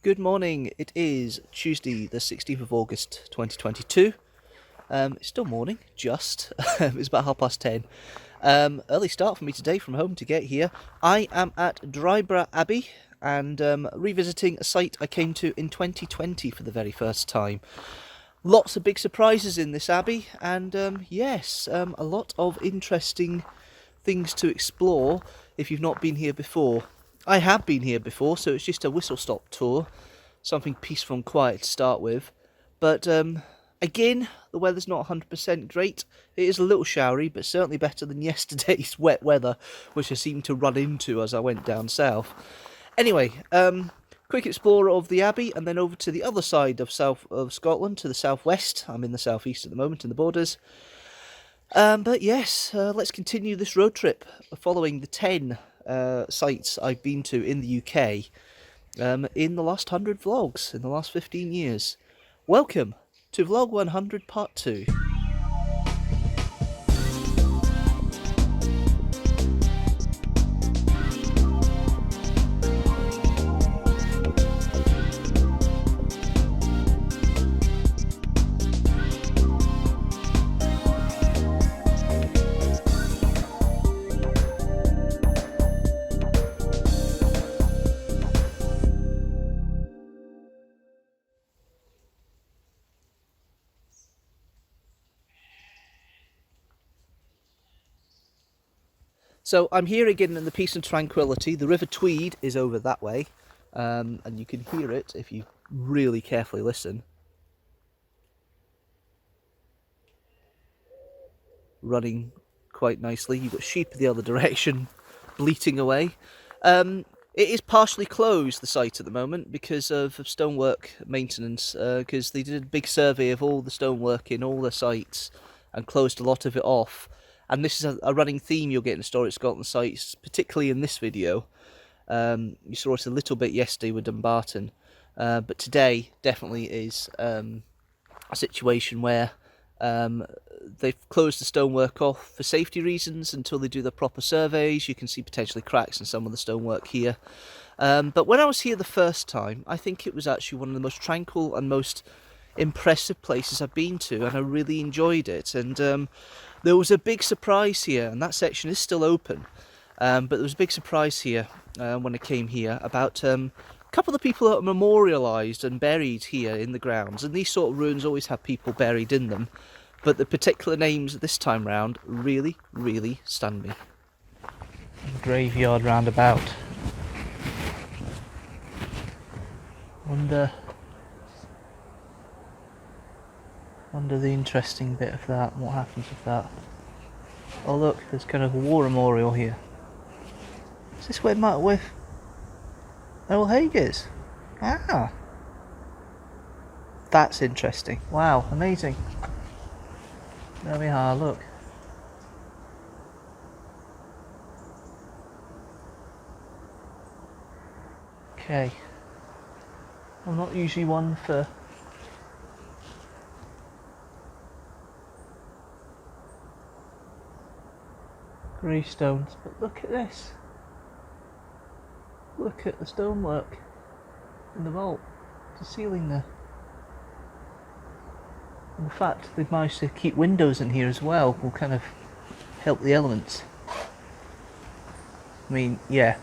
Good morning. It is Tuesday, the 16th of August 2022. It's still morning, just. It's about 10:30. Early start for me today from home to get here. I am at Dryborough Abbey and revisiting a site I came to in 2020 for the very first time. Lots of big surprises in this abbey, and a lot of interesting things to explore if you've not been here before. I have been here before, so it's just a whistle-stop tour, something peaceful and quiet to start with. But again, the weather's not 100% great. It is a little showery, but certainly better than yesterday's wet weather, which I seemed to run into as I went down south. Anyway, quick explorer of the abbey, and then over to the other side of Scotland, to the southwest. I'm in the southeast at the moment, in the borders. But yes, let's continue this road trip following the 10 sites I've been to in the UK in the last 100 vlogs, in the last 15 years. Welcome to Vlog 100 Part 2. So I'm here again in the peace and tranquility. The River Tweed is over that way, and you can hear it if you really carefully listen. Running quite nicely. You've got sheep in the other direction, bleating away. It is partially closed, the site, at the moment because of stonework maintenance, because they did a big survey of all the stonework in all the sites and closed a lot of it off. And this is a running theme you'll get in Historic Scotland sites, particularly in this video. You saw it a little bit yesterday with Dumbarton, but today definitely is a situation where they've closed the stonework off for safety reasons until they do the proper surveys. You can see potentially cracks in some of the stonework here. But when I was here the first time, I think it was actually one of the most tranquil and most impressive places I've been to, and I really enjoyed it. And there was a big surprise here, and that section is still open, but there was a big surprise here when I came here about a couple of the people that are memorialised and buried here in the grounds. And these sort of ruins always have people buried in them, but the particular names this time round really, really stunned me. Graveyard roundabout. Wonder the interesting bit of that, what happens with that. Oh look, there's kind of a war memorial here. Is this where Earl Haig is? Ah! That's interesting. Wow, amazing. There we are, look. Okay. I'm not usually one for gravestones, but look at this. Look at the stonework in the vault, the ceiling there. And the fact they've managed to keep windows in here as well will kind of help the elements. I mean, yeah,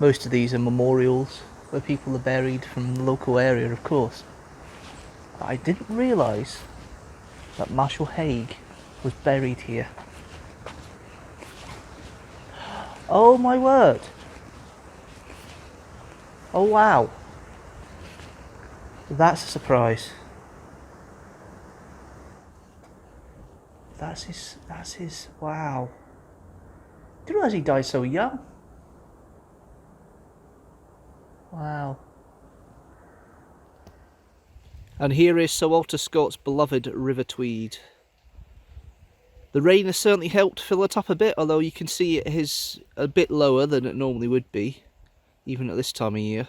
most of these are memorials where people are buried from the local area, of course. But I didn't realise that Marshal Haig was buried here. Oh my word! Oh wow! That's a surprise. That's his, wow. Didn't realise he died so young. Wow. And here is Sir Walter Scott's beloved River Tweed. The rain has certainly helped fill it up a bit, although you can see it is a bit lower than it normally would be, even at this time of year.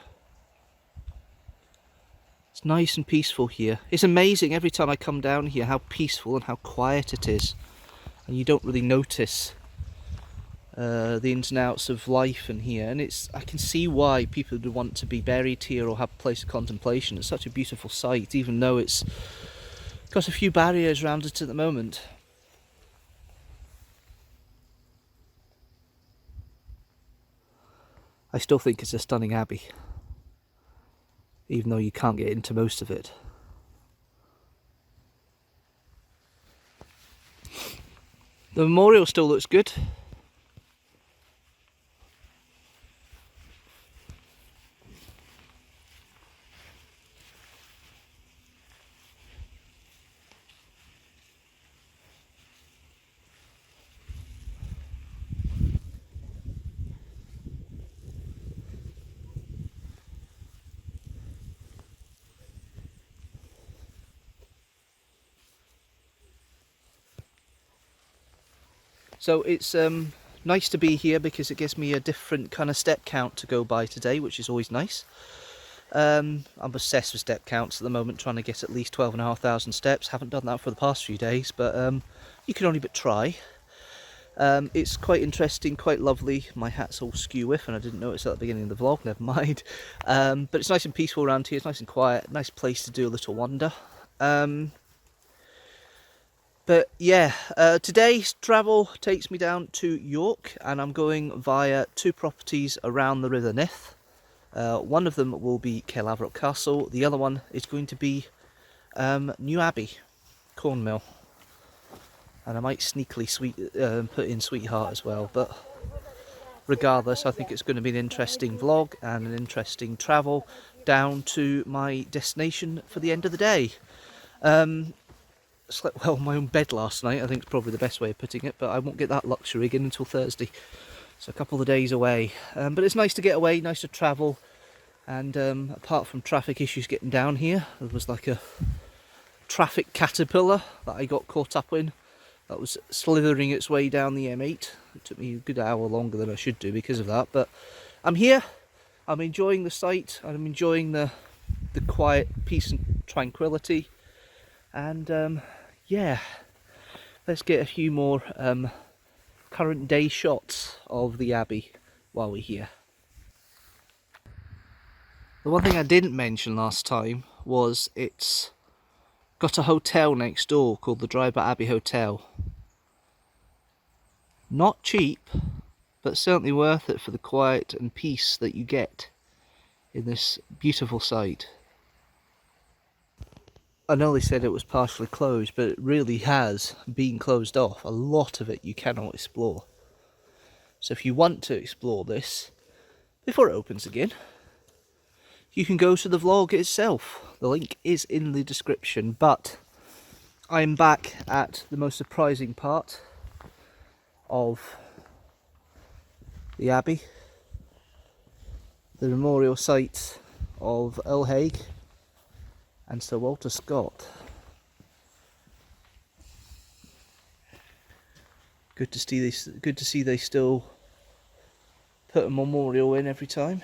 It's nice and peaceful here. It's amazing every time I come down here how peaceful and how quiet it is. And you don't really notice the ins and outs of life in here, and I can see why people would want to be buried here or have a place of contemplation. It's such a beautiful site, even though it's got a few barriers around it at the moment. I still think it's a stunning abbey, even though you can't get into most of it. The memorial still looks good. So it's nice to be here because it gives me a different kind of step count to go by today, which is always nice. I'm obsessed with step counts at the moment, trying to get at least 12,500 steps. Haven't done that for the past few days, but you can only but try. It's quite interesting, quite lovely. My hat's all skew with, and I didn't notice at the beginning of the vlog, never mind. But it's nice and peaceful around here, it's nice and quiet, nice place to do a little wander. But yeah, today's travel takes me down to York, and I'm going via 2 properties around the River Nith. One of them will be Caerlaverock Castle, the other one is going to be New Abbey, Cornmill. And I might sneakily put in Sweetheart as well, but regardless, I think it's going to be an interesting vlog and an interesting travel down to my destination for the end of the day. Slept well in my own bed last night, I think is probably the best way of putting it, but I won't get that luxury again until Thursday. So a couple of days away. But it's nice to get away, nice to travel, and apart from traffic issues getting down here, there was like a traffic caterpillar that I got caught up in that was slithering its way down the M8. It took me a good hour longer than I should do because of that, but I'm here, I'm enjoying the sight, I'm enjoying the quiet peace and tranquility, and yeah, let's get a few more current day shots of the Abbey while we're here. The one thing I didn't mention last time was it's got a hotel next door called the Dryburgh Abbey Hotel. Not cheap, but certainly worth it for the quiet and peace that you get in this beautiful site. I know they said it was partially closed, but it really has been closed off. A lot of it you cannot explore. So if you want to explore this before it opens again, you can go to the vlog itself. The link is in the description, but I'm back at the most surprising part of the Abbey, the memorial site of Earl Haig and Sir Walter Scott. Good to see this. Good to see they still put a memorial in every time.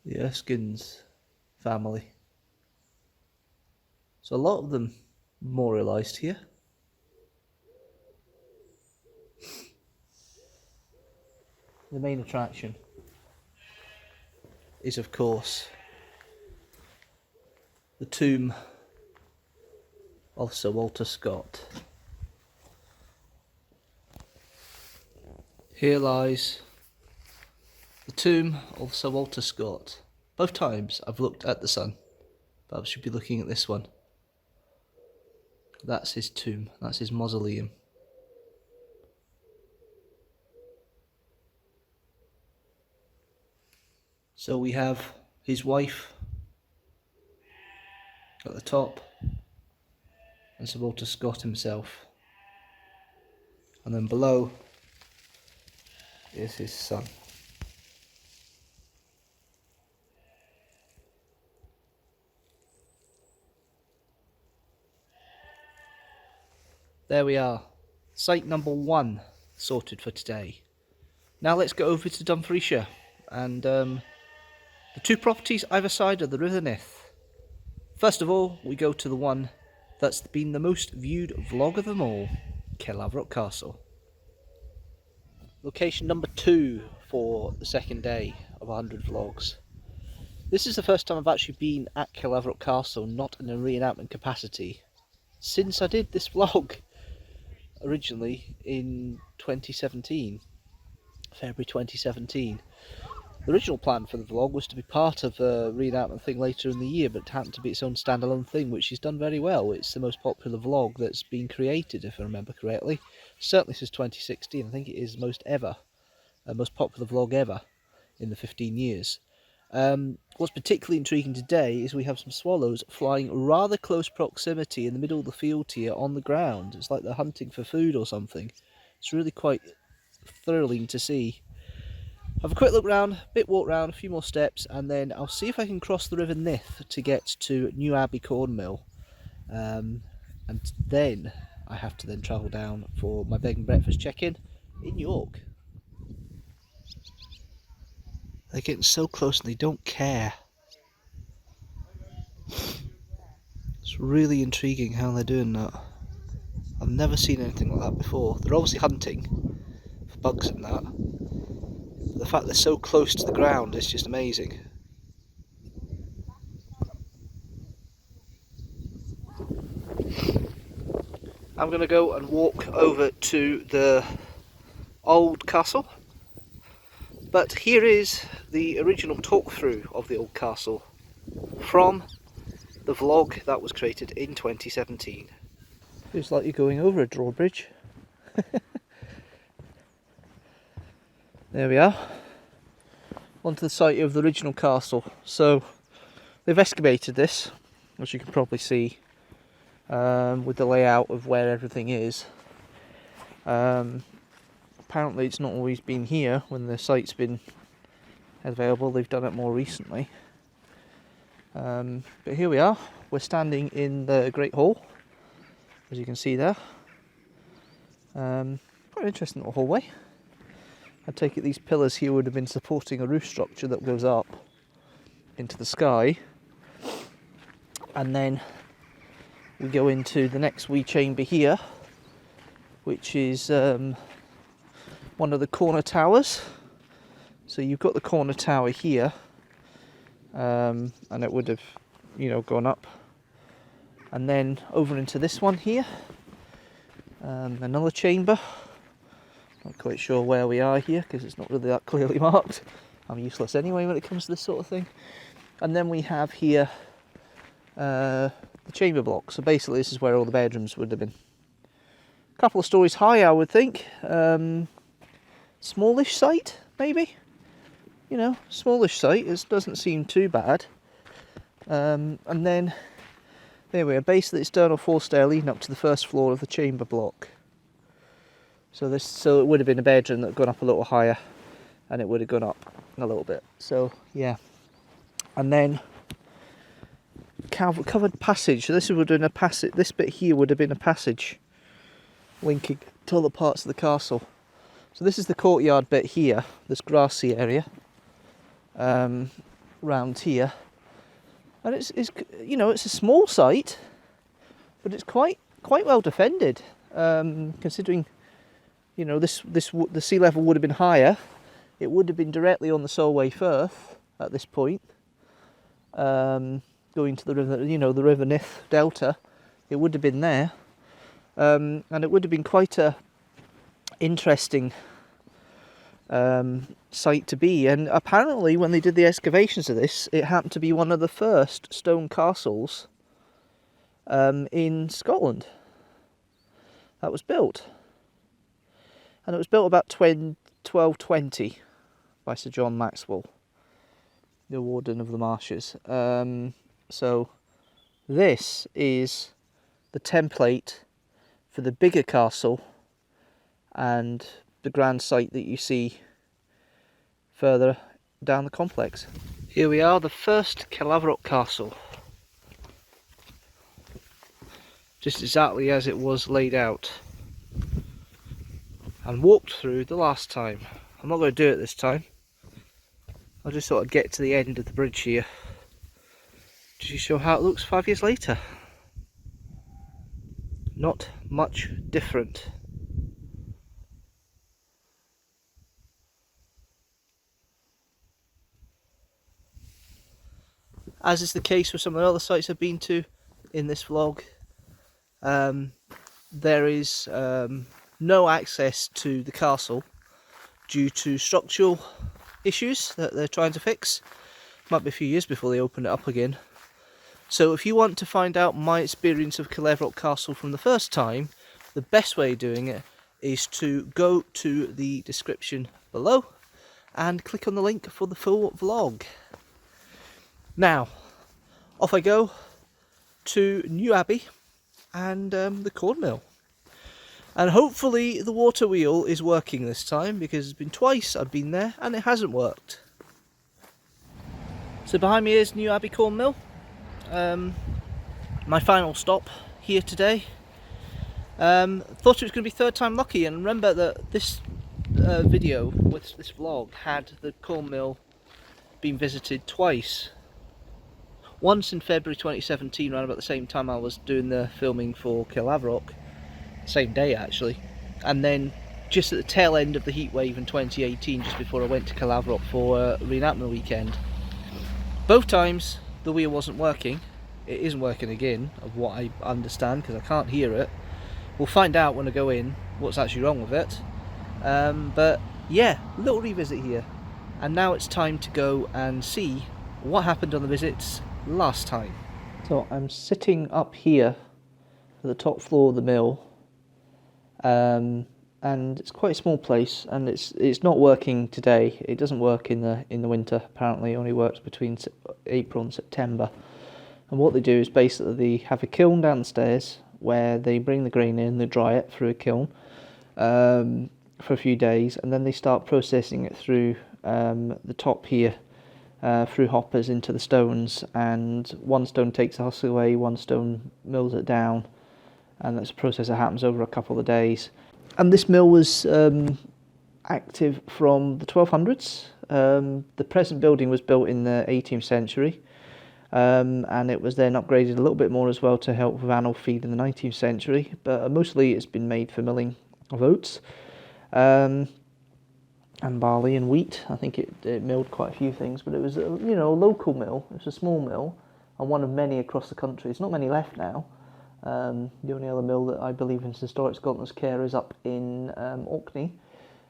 The Erskine's family. So a lot of them memorialised here. The main attraction is, of course, the tomb of Sir Walter Scott. Here lies the tomb of Sir Walter Scott. Both times I've looked at the sun, but I should be looking at this one. That's his tomb, that's his mausoleum. So we have his wife at the top, and Sir Walter Scott himself. And then below is his son. There we are. Site number 1 sorted for today. Now let's go over to Dumfriesshire and the 2 properties either side of the River Nith. First of all, we go to the one that's been the most viewed vlog of them all, Kellavrock Castle. Location number 2 for the second day of 100 vlogs. This is the first time I've actually been at Kellavrock Castle, not in a reenactment capacity, since I did this vlog originally in 2017, February 2017. The original plan for the vlog was to be part of a reenactment thing later in the year, but it happened to be its own standalone thing, which is done very well. It's the most popular vlog that's been created, if I remember correctly. Certainly since 2016, I think it is most popular vlog ever in the 15 years. What's particularly intriguing today is we have some swallows flying rather close proximity in the middle of the field here on the ground. It's like they're hunting for food or something. It's really quite thrilling to see. Have a quick look round, walk round, a few more steps, and then I'll see if I can cross the River Nith to get to New Abbey Corn Mill. And then I have to then travel down for my bed and breakfast check-in in York. They're getting so close and they don't care. It's really intriguing how they're doing that. I've never seen anything like that before. They're obviously hunting for bugs and that. The fact they're so close to the ground is just amazing. I'm going to go and walk over to the old castle. But here is the original talk through of the old castle from the vlog that was created in 2017. Feels like you're going over a drawbridge. There we are, onto the site of the original castle. So they've excavated this, as you can probably see, with the layout of where everything is. Apparently it's not always been here when the site's been available. They've done it more recently. But here we are. We're standing in the Great Hall, as you can see there. Quite an interesting little hallway. I take it these pillars here would have been supporting a roof structure that goes up into the sky. And then we go into the next wee chamber here, which is one of the corner towers. So you've got the corner tower here, and it would have, gone up. And then over into this one here, another chamber. Not quite sure where we are here because it's not really that clearly marked. I'm useless anyway when it comes to this sort of thing. And then we have here the chamber block. So basically this is where all the bedrooms would have been. A couple of stories high, I would think. Smallish site, maybe? Smallish site. It doesn't seem too bad. And then there we are. Basically it's down a 4-stair leading up to the first floor of the chamber block. So it would have been a bedroom that had gone up a little higher, and it would have gone up a little bit. So yeah, and then covered passage. So this would have been a passage. This bit here would have been a passage linking to other parts of the castle. So this is the courtyard bit here. This grassy area round here, and it's it's a small site, but it's quite well defended, considering. The sea level would have been higher. It would have been directly on the Solway Firth at this point, going to the river, the River Nith Delta. It would have been there, and it would have been quite a interesting site to be. And apparently, when they did the excavations of this, it happened to be one of the first stone castles in Scotland that was built. And it was built about 1220 by Sir John Maxwell, the Warden of the Marshes. So this is the template for the bigger castle and the grand site that you see further down the complex. Here we are, the first Kellavrock Castle. just exactly as it was laid out and walked through the last time. I'm not going to do it this time. I'll just sort of get to the end of the bridge here to show how it looks 5 years later. Not much different. As is the case with some of the other sites I've been to in this vlog, there is no access to the castle due to structural issues that they're trying to fix. Might be a few years before they open it up again. So if you want to find out my experience of Kilevrock Castle from the first time, the best way of doing it is to go to the description below and click on the link for the full vlog. Now, off I go to New Abbey and the corn mill. And hopefully the water wheel is working this time, because it's been twice I've been there and it hasn't worked. So behind me is New Abbey corn mill. My final stop here today. Thought it was going to be third time lucky, and remember that this video, with this vlog, had the corn mill been visited twice. Once in February 2017, around about the same time I was doing the filming for Kilevrock, same day actually, and then just at the tail end of the heatwave in 2018, just before I went to Kilevrock for reenactment weekend. Both times the wheel wasn't working. It isn't working again, of what I understand, because I can't hear it. We'll find out when I go in what's actually wrong with it. But yeah, little revisit here, and now it's time to go and see what happened on the visits last time. So I'm sitting up here at the top floor of the mill, and it's quite a small place, and it's not working today. It doesn't work in the winter. Apparently, it only works between April and September. And what they do is basically they have a kiln downstairs where they bring the grain in, they dry it through a kiln for a few days, and then they start processing it through the top here, through hoppers into the stones, and one stone takes the husk away, one stone mills it down, and that's a process that happens over a couple of days. And this mill was active from the 1200s. The present building was built in the 18th century, and it was then upgraded a little bit more as well to help with animal feed in the 19th century, but mostly it's been made for milling of oats, and barley and wheat. I think it milled quite a few things, but it was a local mill. It was a small mill, and one of many across the country. There's not many left now. The only other mill that I believe in Historic Scotland's care is up in Orkney.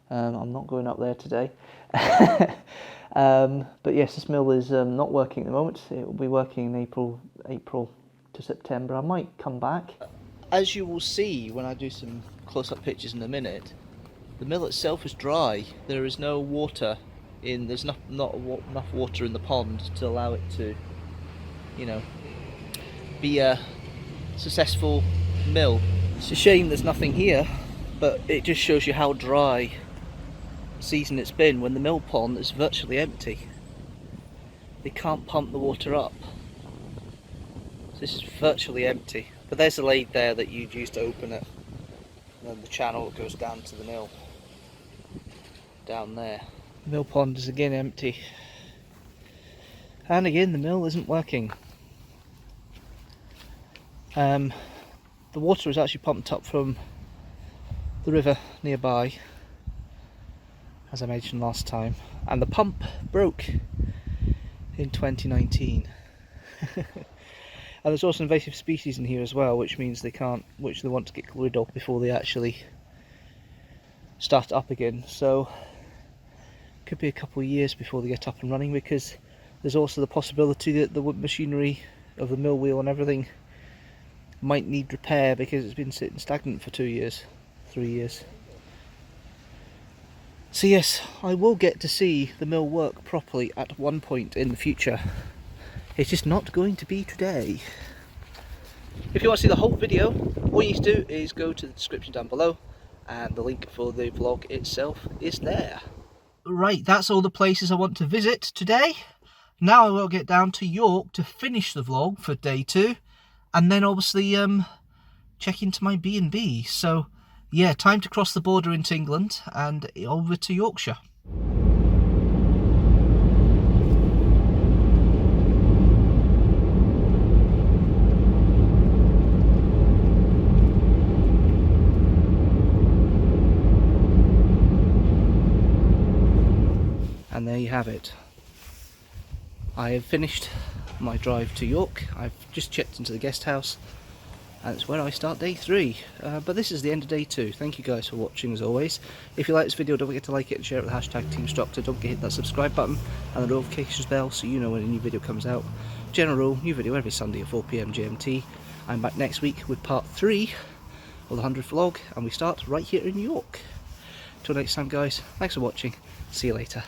I'm not going up there today. But yes, this mill is not working at the moment. It will be working in April to September. I might come back. As you will see when I do some close-up pictures in a minute, the mill itself is dry. There is no water in. There's not enough water in the pond to allow it to, be a successful mill. It's a shame there's nothing here, but it just shows you how dry season it's been when the mill pond is virtually empty. They can't pump the water up, so this is virtually empty. But there's a lathe there that you'd use to open it, and then the channel goes down to the mill down there. The mill pond is again empty, and again the mill isn't working. The water is actually pumped up from the river nearby, as I mentioned last time, and the pump broke in 2019. And there's also invasive species in here as well, which means they want to get rid of before they actually start it up again. So it could be a couple of years before they get up and running, because there's also the possibility that the wood machinery of the mill wheel and everything might need repair, because it's been sitting stagnant for 2 years, 3 years. So yes, I will get to see the mill work properly at one point in the future. It's just not going to be today. If you want to see the whole video, all you need to do is go to the description down below, and the link for the vlog itself is there. Right, that's all the places I want to visit today. Now I will get down to York to finish the vlog for day 2, and then obviously check into my B&B. So yeah, time to cross the border into England and over to Yorkshire. And there you have it. I have finished my drive to York. I've just checked into the guest house, and it's where I start day 3. But this is the end of day 2. Thank you guys for watching as always. If you like this video, don't forget to like it and share it with hashtag teamstructor. Don't forget to hit that subscribe button and the notifications bell so you know when a new video comes out. General rule, new video every Sunday at 4 PM GMT. I'm back next week with part 3 of the 100th vlog, and we start right here in York. Till next time guys, thanks for watching. See you later.